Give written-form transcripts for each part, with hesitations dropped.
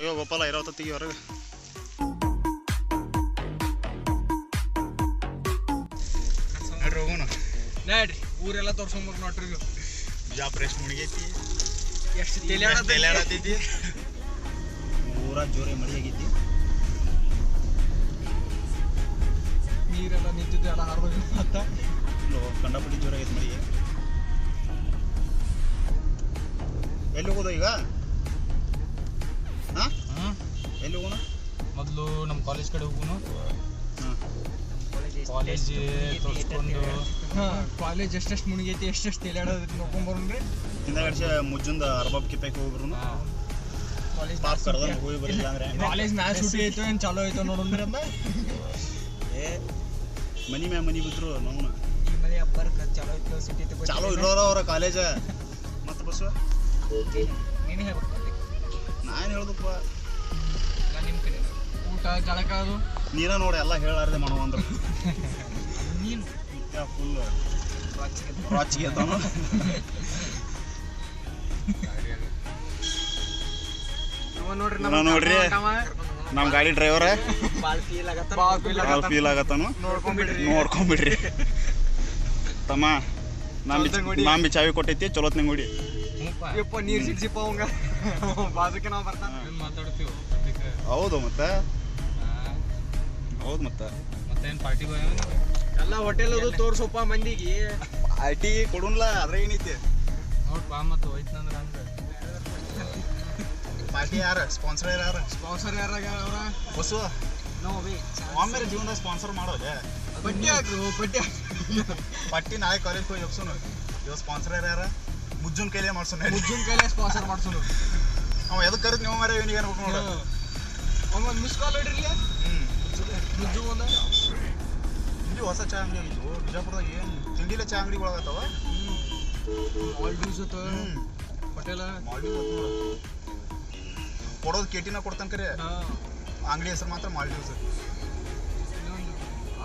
ಅಯ್ಯೋ ಗೋಪಾಲ ಇರೋ ತೆಗಿ ಹೊರಗೆ. ನಡ್ರಿ ಹೋಗೋಣ. ನಡ್ರಿ ಊರೆಲ್ಲ ತೋರ್ಸ್ಕೊಂಬರ್ ನೋಡ್ರಿ. ಬಿಜಾಪುರ ಎಷ್ಟು ಮುಣಿಗೈತಿ, ಎಷ್ಟು ತಲೆಯಾಡತೈತಿ. ಊರ ಜೋರಿ ಮಳೆ ಆಗೈತಿ. ನೀರೆಲ್ಲ ನಿಂತಿದ್ದು ಎಲ್ಲ ಹಾರ್ದು ಮತ್ತ ಕಂಡಪಟ್ಟಿ ಜೋರಾಗೈತಿ ಮಳೆ. ಎಲ್ಲಿ ಹೋಗೋದು ಈಗ? ಹಾಂ ಎಲ್ಲಿ ಹೋಗೋಣ? ಮೊದಲು ನಮ್ಮ ಕಾಲೇಜ್ ಕಡೆ ಹೋಗೋಣ. ಕಾಲೇಜ್ ತೋರಿಸ್ಕೊಂಡು ಕಾಲೇಜ್ ಎಷ್ಟೆಷ್ಟು ಮುಣಿಗೈತಿ, ಎಷ್ಟೆಷ್ಟು ತಲೆಯಾಡೋದೈತಿ ನೋಡ್ಕೊಂಬರ್ರಿ. ಹಿಂದಗಡೆ ಮುಜ್ಜಂದ ಅರ್ಬಾಬ್ ಕಿಪ್ಪಾಕಿ ಹೋಗ್ರು. ಪಾಪ್ ಕರ್ದ ಹೋಗಿ ಬರಲಿಲ್ಲ ಅಂದ್ರೆ ಕಾಲೇಜ್ ಮ್ಯಾಚ್ ಶೂಟಿ ಆಯ್ತು ಏನು ಚಾಲೋ ಆಯ್ತು ನೋಡಂದ್ರೆ ಅಮ್ಮ. ಏ ಮನಿ ಮ್ಯಾ ಮನಿ ಬಿದ್ರು ನಾವು ಈ ಮನೆ ಹಬ್ಬರ ಚಾಲೋ ಆಯ್ತು ಶೂಟಿ ಆಯ್ತು ಚಾಲೋ ಇರೋರ ಅವ್ರ ಕಾಲೇಜ. ಮತ್ತೆ ಬಸ್ಸು ನೀನೇ ಹೇಳ್ಬೇಕು. ನಾನು ಹೇಳ್ದಪ್ಪ ನಿಮ್ಮ ಕಡೆ ಊಟ ಜಳಕ ಅದು ನೀನ ನೋಡಿ ಎಲ್ಲ ಹೇಳಾರ್ದೆ ಮಾಡೋ ಅಂದ್ರೆ ನೀನು ಫುಲ್ ರಾಚಿಗೆ ಅದಾನು. ನೋಡ್ರಿ ನಮ್ಮ ಗಾಡಿ ಡ್ರೈವರ್ ಫೀಲ್ ಆಗತ್ತಾನು. ನೋಡ್ಕೊಂಬಿಡ್ರಿ ತಮ್ಮ. ನಾಂಬಿ ಚಾವಿ ಕೊಟ್ಟೈತಿ ಚಲೋತ್ನಂಗೆ ನೋಡಿ. ನೀರು ಸಿಕ್ಸಿಪ್ಪ ಅವಂಗ ಬಾಜುಕೆ ನಾವು ಬರ್ತಾನೆ ಮಾತಾಡ್ತೀವಿ. ಹೌದು ಮತ್ತೆ ಮತ್ತೇನು ಪಾರ್ಟಿ ಬಾಯ್ ಎಲ್ಲ ಹೋಟೆಲ್ ಅದು ತೋರ್ಸಪ್ಪ ಮಂದಿಗೆ. ಐಟಿ ಕೊಡುನ್ಲ ಅದ್ರ ಏನೈತಿ ನೋಡ್ಪ. ಮತ್ತು ಹೋಯ್ತಂದ್ರೆ ಹಂಗೆ ಪಾರ್ಟಿ ಯಾರ ಸ್ಪಾನ್ಸರ್ ಯಾರ ಅವ್ರ ಬಸ್ಸು ನಾವು ಆಮೇಲೆ ಜೀವನದಾಗ ಸ್ಪಾನ್ಸರ್ ಮಾಡೋದೆ. ಬಡ್ಡಿ ಹಾಕ್ರು ಪಟ್ಟಿ ನಾಳೆ ಕಾಲೇಜ್ ಹೋಗಿ ಎಪ್ಸೋನು. ಇವಾಗ ಸ್ಪಾನ್ಸರ್ ಯಾರ ಮುಜ್ಜುನ್ ಕೈಲೇ ಮಾಡ್ಸೋಣ. ಮುಜ್ಜುನ್ ಕೈಲೇ ಸ್ಪಾನ್ಸರ್ ಮಾಡ್ಸೋನು. ಅವ ಎದಕ್ಕೆ ಕರೆದು ನೀವು ಮರ ಇವನಿಗೆ ಏನು ನೋಡ ಒಂದು ಮಿಸ್ ಕಾಲ್ ಹೊಡ್ರಿ. ಮುಜ್ಜು ಒಂದು ಇಲ್ಲಿ ಹೊಸ ಚಾ ಅಂಗಡಿ ಆಗಿತ್ತು ಬಿಜಾಪುರದಾಗ. ಏನು ತಿಂಡಿಲೆ ಚಾ ಅಂಗಡಿ ಒಳಗತ್ತವ. ಮಾಲ್ಡೀವ್ಸ್ ಹೋಟೆಲ ಮಾಲ್ಡೀವ್ಸ್ ಕೊಡೋದು ಕೇಟಿನ ಕೊಡ್ತಾನೆ ಕರೆ. ಅಂಗಡಿ ಹೆಸರು ಮಾತ್ರ ಮಾಲ್ಡೀವ್ಸ್.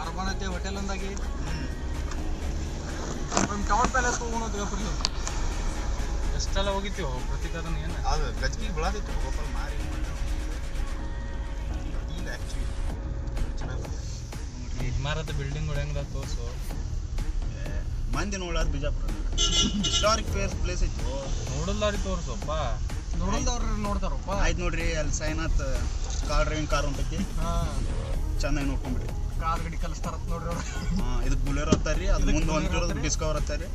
ಅರ್ಬನತೆ ಹೋಟೆಲ್ ಅಂದಾಗಿ ಟೌನ್ ಪ್ಯಾಲೇಸ್ ಹೋಗೋಣ. ಎಷ್ಟೆಲ್ಲ ಹೋಗಿತ್ತೀವೋ ಪ್ರತಿಕಾದನ ಏನು ಅದು ಗಜ್ಗಿಗೆ ಬೆಳದಿತ್ತು ಗೋಪಾಲ ಮಾರಿ. ಈಗ ಆ್ಯಕ್ಚುಲಿ ಮಾರದ ಬಿಲ್ಡಿಂಗ್ ಹೆಂಗದ ತೋರ್ಸು. ಮಂದಿ ನೋಡೋದು ಬಿಜಾಪುರ ಹಿಸ್ಟಾರಿಕ್ ಪ್ಲೇಸ್ ಐತು. ನೋಡಲ್ದಾರಿ ತೋರ್ಸಪ್ಪ. ನೋಡಲ್ದವ್ರು ನೋಡ್ತಾರಪ್ಪ. ಆಯ್ತು ನೋಡ್ರಿ ಅಲ್ಲಿ ಸಾಯಿನಾಥ್ ಕಾರ್ ಡ್ರೈವಿಂಗ್ ಕಾರ್ ಅಂತೈತಿ. ಚೆನ್ನಾಗಿ ನೋಡ್ಕೊಂಬಿಡ್ರಿ. ಕಾರ್ ಗಡಿ ಕಲಿಸ್ತಾರ ನೋಡ್ರಿ ಅವ್ರು. ಇದಕ್ಕೆ ಬುಲೆರೋ ಹತ್ತಾರಿ. ಅದು ಮುಂದೆ ಹೊಂಟಿರೋದು ಡಿಸ್ಕವರ್ ಹತ್ತಾರಿ.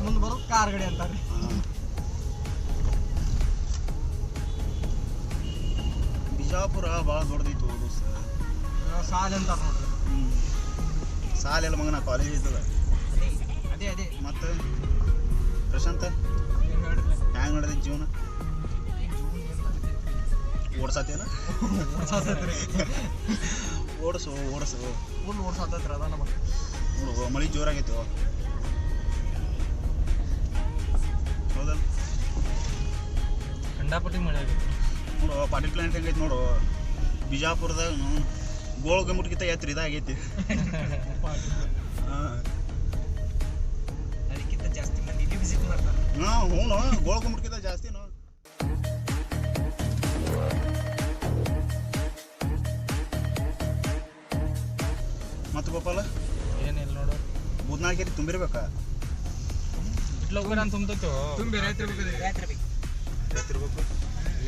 ಮುಂದೆ ಬರೋದು ಕಾರ್ ಗಡಿ ಅಂತಾರ್ರಿ. ಬಿಜಾಪುರ ಭಾಳ ದೊಡ್ಡದೈತು. ಸಾಲ ಅಂತಾರ ನೋಡ್ರಿ. ಸಾಲೆಲ್ಲ ಮಗನ ಕಾಲೇಜ್ ಐತದ. ಅದೇ ಮತ್ತೆ ಪ್ರಶಾಂತ ಹ್ಯಾಂಗ ನಡೆದೈತಿ ಜೀವನ? ಓಡ್ಸಾತೇನ? ಓಡಿಸು ಫುಲ್ ಓಡ್ಸಾತೈತ್ರಿ. ಅದ ನಮಗೆ ನೋಡು ಮಳೆ ಜೋರಾಗೈತು. ಹೌದಲ್ಲ ಕಂಡಾಪಟ್ಟಿ ಮಳೆ ಆಗೈತಿ. ನೋಡು ಪಾಟೀಲ್ ಪ್ಲಾಂಟ್ ಹೆಂಗೈತಿ ನೋಡು. ಬಿಜಾಪುರದಾಗ ಗೋಳ ಗಂಬುಟ್ಗಿಂತ ಎತ್ತರ ಇದಾಗೈತಿ. ಅದಕ್ಕಿಂತ ಜಾಸ್ತಿ ಮಂದಿ ಇಲ್ಲಿ ವಿಸಿಟ್ ಮಾಡ್ತಾರೆ. ಹ್ಞೂ ಗೋಳ ಗಂಬುಟ್ಗಿಂತ ಜಾಸ್ತಿ. ಮತ್ತು ಗೋಪಾಲ ಏನಿಲ್ಲ ನೋಡು. ಬೂದ್ನಾಳ್ಕೇರಿ ತುಂಬಿರ್ಬೇಕಾ? ಇಟ್ಲ ಹೋಗಿ ನಾನು ತುಂಬತೈತೋ ತುಂಬಿ ರಾತ್ರಿ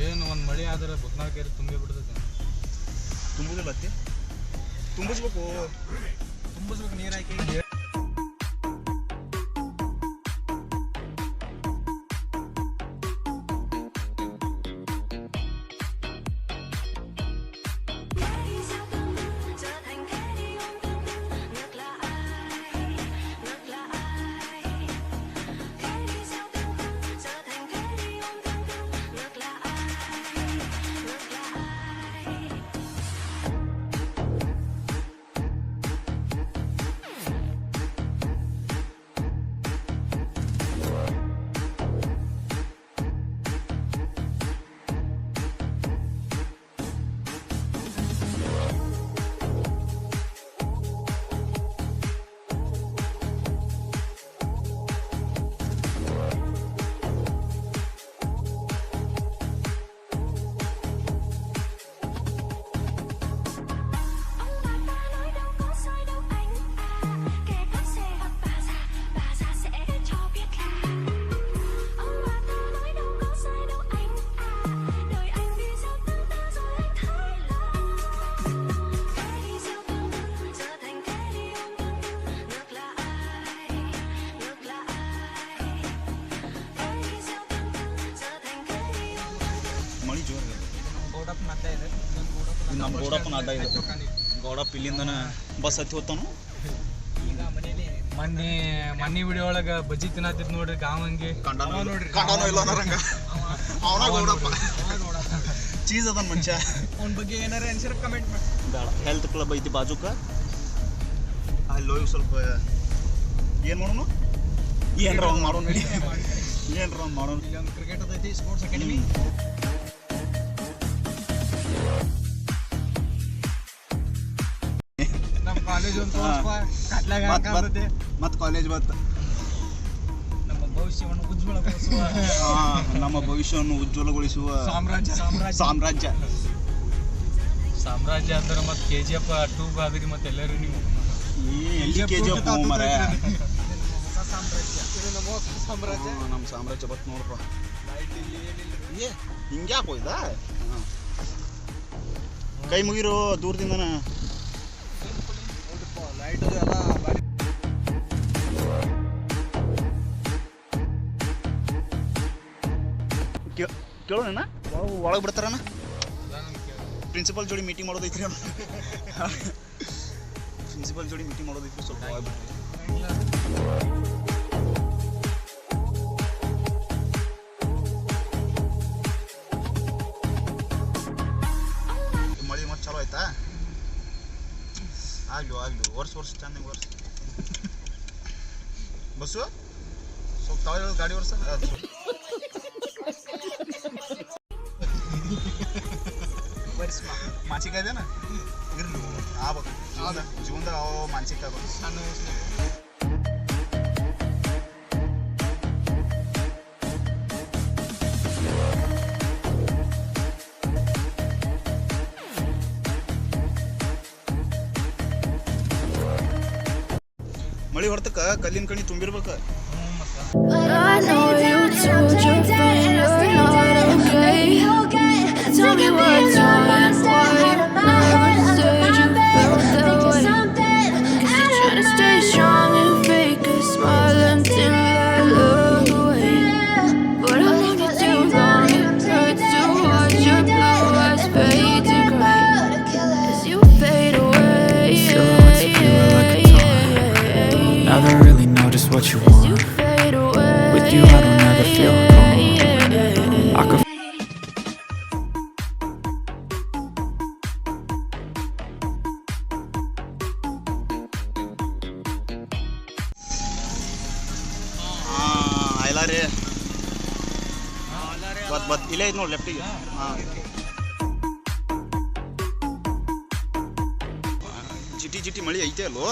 ಏನು ಒಂದು ಮಳೆ ಆದ್ರೆ ಬುದ್ನಾಳ್ಕೇರಿ ತುಂಬಿ ಬಿಡ್ತೈತೆ. ತುಂಬುದಿಲ್ಲ ಅತ್ತಿ ತುಂಬಿಸ್ಬೇಕು ನೀರು ಹಾಕಿ. ಗೌಡಪ್ಪನ ಅಡ್ಡ ಇದೆ ನಮ್ಮ ಗೌಡಪ್ಪನ ಅಡ್ಡ ಇದೆ ಗೌಡಪ್ಪ ಇಲ್ಲಿಂದನ ಬಸ್ ಹತ್ತಿ ಹೋಗ್ತಾನು ಈಗ ಮನೇಲಿ ಮನ್ನಿ ವಿಡಿಯೋ ಒಳಗೆ ಬಜ್ಜಿ ತಿನ್ನತ್ತಿದ್ ನೋಡ್ರಿ ಗಾವಂಗಿ ನೋಡ್ರಿ ಚೀಸ್ ಅದನ್ ಮನುಷ್ಯ ಅವನ ಬಗ್ಗೆ ಏನಾರ ಅನ್ಸಿರ ಕಮೆಂಟ್ ಮಾಡಿ ಬೇಡ ಹೆಲ್ತ್ ಕ್ಲಬ್ ಐತಿ ಬಾಜುಕ ಅಲ್ಲಿ ಹೋಗಿ ಸ್ವಲ್ಪ ಏನು ಮಾಡೋಣ ಏನ್ರ ಒಂದು ಮಾಡೋಣ ಏನ್ರ ಒಂದು ಮಾಡೋಣ ಇಲ್ಲಿ ಒಂದು ಕ್ರಿಕೆಟ್ ಅದೈತಿ ಸ್ಪೋರ್ಟ್ಸ್ ಅಕಾಡೆಮಿ ನಮ್ಮ ಕಾಲೇಜ್ ಒಂದು ಕಟ್ಲಾಗ ಮತ್ತೆ ಕಾಲೇಜ್ ಬಂತು ನಮ್ಮ ಭವಿಷ್ಯವನ್ನು ಉಜ್ವಲಗೊಳಿಸುವ ನಮ್ಮ ಭವಿಷ್ಯವನ್ನು ಉಜ್ವಲಗೊಳಿಸುವ ಸಾಮ್ರಾಜ್ಯ ಅಂದ್ರೆ ಮತ್ತೆ KGF 2 ಆದ್ರಿ ಮತ್ತೆ ಎಲ್ಲರೂ ನೀವು KGF ಮಾರಾಯ ಸಾಮ್ರಾಜ್ಯ ನಮ್ಮ ಸಾಮ್ರಾಜ್ಯ ಬತ್ ನೋಡ್ರಪ್ಪ ಹಿಂಗ್ಯಾಕೆ ಹೋಯ್ದ ಕೈ ಮುಗಿರು ದೂರದಿಂದನ ಲೈಟ್ ಅದು ಎಲ್ಲ ಕೇಳೋಣ ಒಳಗೆ ಬಿಡ್ತಾರಣ್ಣ ಪ್ರಿನ್ಸಿಪಲ್ ಜೋಡಿ ಮೀಟಿಂಗ್ ಮಾಡೋದೈತ್ರಿ ಪ್ರಿನ್ಸಿಪಲ್ ಜೋಡಿ ಮೀಟಿಂಗ್ ಮಾಡೋದೈತ್ರಿ ಸ್ವಲ್ಪ ಒಳಗೆ ಮಳೆ ಮತ್ತೆ ಚಲೋ ಆಯ್ತಾ ಆಗ್ಲಿ ವರ್ಷ ಚಂದಂಗೆ ವರ್ಷ ಬಸ್ಸು ಸ್ವಲ್ಪ ತಾವ ಗಾಡಿ ವರ್ಷ ಮಾನಸಿಕ ಇದೆನಾ ಇರ್ಲಿ ಆಗ್ಬೇಕು ಜೀವನದಾಗ ಮಾನಸಿಕ ಆಗ್ಬೇಕು ಸಣ್ಣ ಮಳಿ ಹೊರ್ತಕ್ಕ ಕಲ್ಲಿನ ಕಣಿ ತುಂಬಿರ್ಬೇಕ I know you told your friend you're not okay. Tell me what's wrong and why never said you felt that way. Guess you're trying to stay strong and fake a smile until I look away. But I love you too long, it hurts to watch your blue eyes fade to gray as you fade away. Silhouettes of you are like a taunt. Now they really know just what you want. With you I don't ever feel calm. I could ಐಲಾರಿ ಬತ್ ಇಲ್ಲೇ ಐತೆ ನೋಡಿ ಲೆಫ್ಟಿಗೆ ಹಾಂ ಜಿಟಿ ಮಳಿ ಐತೆ ಅಲ್ಲೋ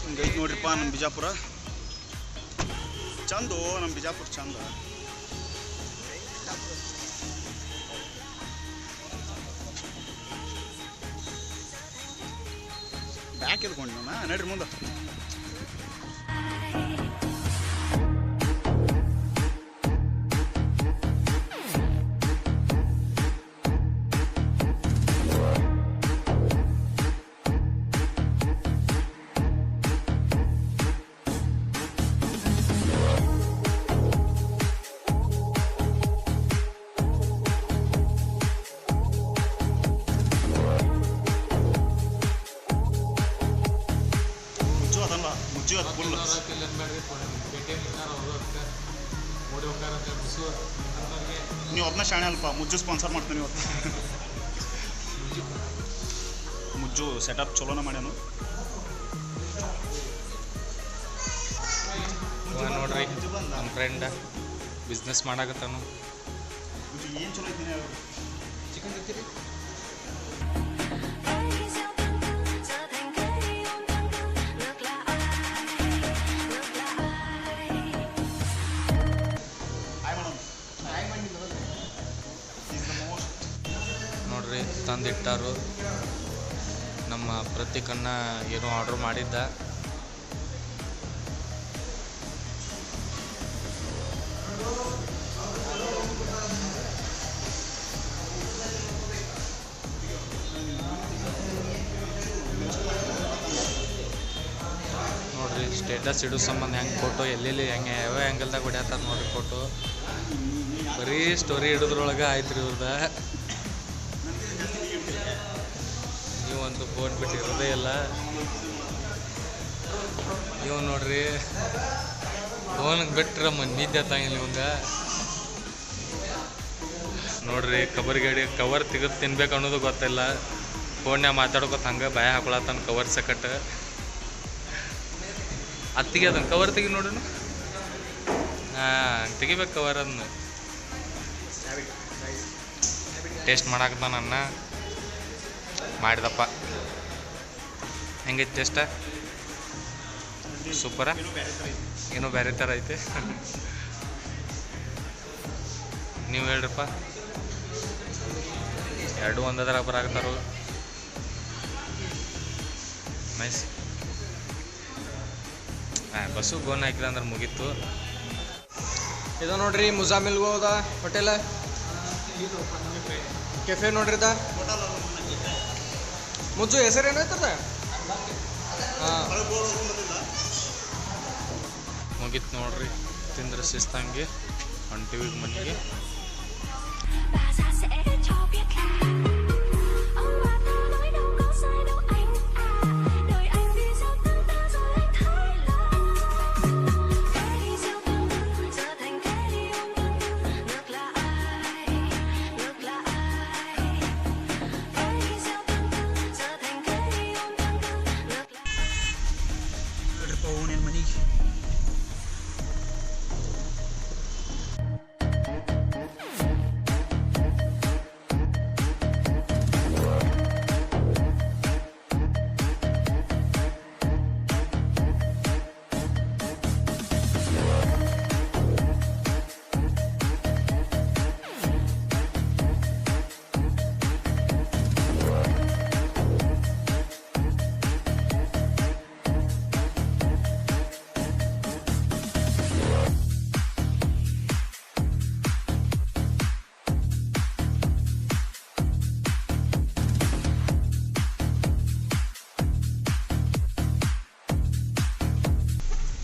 ಹಿಂಗೈತೆ ನೋಡ್ರಿಪ್ಪ ನಮ್ಮ ಬಿಜಾಪುರ ಚಂದು ನಮ್ಮ ಬಿಜಾಪುರ ಚಂದ ಬ್ಯಾಕ್ ಎದ್ಕೊಂಡು ನಡ್ರಿ ಮುಂದೆ ನೀವು ಒಬ್ಬನ ಶಾಣೆ ಅಲ್ಪ ಮುಜ್ಜು ಸ್ಪಾನ್ಸರ್ ಮಾಡ್ತೀನಿ ಇವತ್ತು ಮುಜ್ಜು ಸೆಟಪ್ ಚಲೋನ ಮಾಡ್ಯಾನು ನೋಡ್ರಿ ನಮ್ಮ ಫ್ರೆಂಡ್ ಬಿಸ್ನೆಸ್ ಮಾಡಾಕತ್ತಾನು ಏನು ಚಲೋ ಇದ್ದೀನಿ ಚಿಕನ್ ತಿಂತೀರಿ ನೋಡ್ರಿ ತಂದಿಟ್ಟಾರು ನಮ್ಮ ಪ್ರತೀಕನ್ನ ಏನೋ ಆರ್ಡ್ರ್ ಮಾಡಿದ್ದ ನೋಡ್ರಿ ಸ್ಟೇಟಸ್ ಇಡೋ ಸಂಬಂಧ ಹೆಂಗೆ ಫೋಟೋ ಎಲ್ಲೆಲ್ಲಿ ಹೆಂಗೆ ಯಾವ ಆ್ಯಂಗಲ್ದಾಗ ಹೊಡ್ಯಾತಾರ ನೋಡ್ರಿ ಫೋಟೋ ಬರೀ ಸ್ಟೋರಿ ಹಿಡಿದ್ರೊಳಗೆ ಆಯ್ತು ರೀ ಇವ್ರದ. ನೀವಂತೂ ಫೋನ್ ಬಿಟ್ಟು ಇರೋದೇ ಇಲ್ಲ. ಇವ್ ನೋಡ್ರಿ ಫೋನ್ಗೆ ಬಿಟ್ರೆ ನಿದ್ದೆ ಹತ್ತಂಗಿಲ್ಲ ಇವಂಗ. ನೋಡ್ರಿ ಕವರ್ ತೆಗೆದು ತಿನ್ಬೇಕು ಅನ್ನೋದು ಗೊತ್ತಿಲ್ಲ. ಫೋನ್ಯಾಗ ಮಾತಾಡ್ಕೊತ ಹಂಗೆ ಭಯ ಹಾಕೊಳತ್ತಾನ ಕವರ್ ಸಕಟ್. ಅತ್ತಿಗೆ ಅದನ್ನು ಕವರ್ ತೆಗಿ ನೋಡ್ರಿ. ಹಾಂ ತೆಗಿಬೇಕು ಕವರ್ ಅದನ್ನ. ಟೇಸ್ಟ್ ಮಾಡಾಕತ್ತಾನ ಅನ್ನ ಮಾಡಿದಪ್ಪ. ಹೆಂಗೈತಿ ಟೇಸ್ಟ? ಸೂಪರ. ಏನೋ ಬೇರೆ ಥರ ಐತೆ. ನೀವು ಹೇಳ್ರಪ್ಪ. ಎರಡು ಒಂದರ ಬರಾಕತ್ತಾರು. ನೈಸ್. ಬಸ್ಸು ಗೋನ್ ಹಾಕಿಲ್ಲ ಅಂದ್ರೆ ಮುಗೀತು. ಇದು ನೋಡ್ರಿ ಮುಜಾಮಿಲ್ಗೂ ಅದ ಹೋಟೆಲ್ ಕೆಫೆ ನೋಡ್ರಿ ಇದ ಮುಜ್ಜು ಹೆಸರು ಏನಾಯ್ತದ? ಹಾಂ ಮುಗೀತು ನೋಡ್ರಿ. ತಿಂದ್ರೆ ಶಿಸ್ತಂಗೆ ಹೊಂಟಿವಿ ಮನೆಗೆ. ಅವನೇನು ಮನೆಗೆ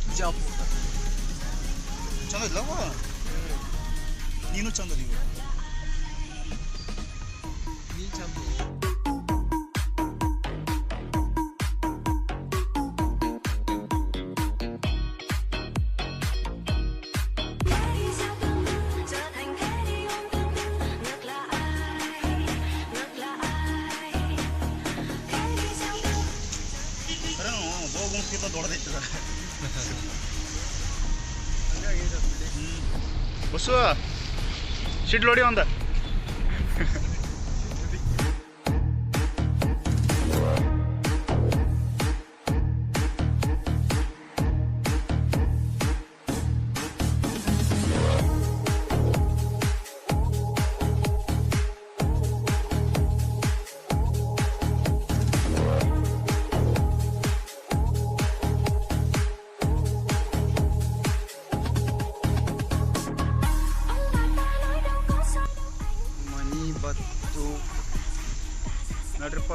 ಬಿಜಾಪುರ ಚಂದ ಇಲ್ಲವ. ನೀನು ಚಂದ ನೀವು. ನೀ ಚಂದ. ದೊಡ್ಡದೈತದ ಬಸ್ಸು ಸಿಡ್ಲು ಹೊಡಿ ಒಂದ. ಬತ್ತು ನೋಡ್ರಿಪ್ಪ.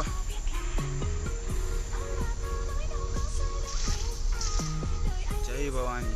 ಜೈ ಭವಾನಿ.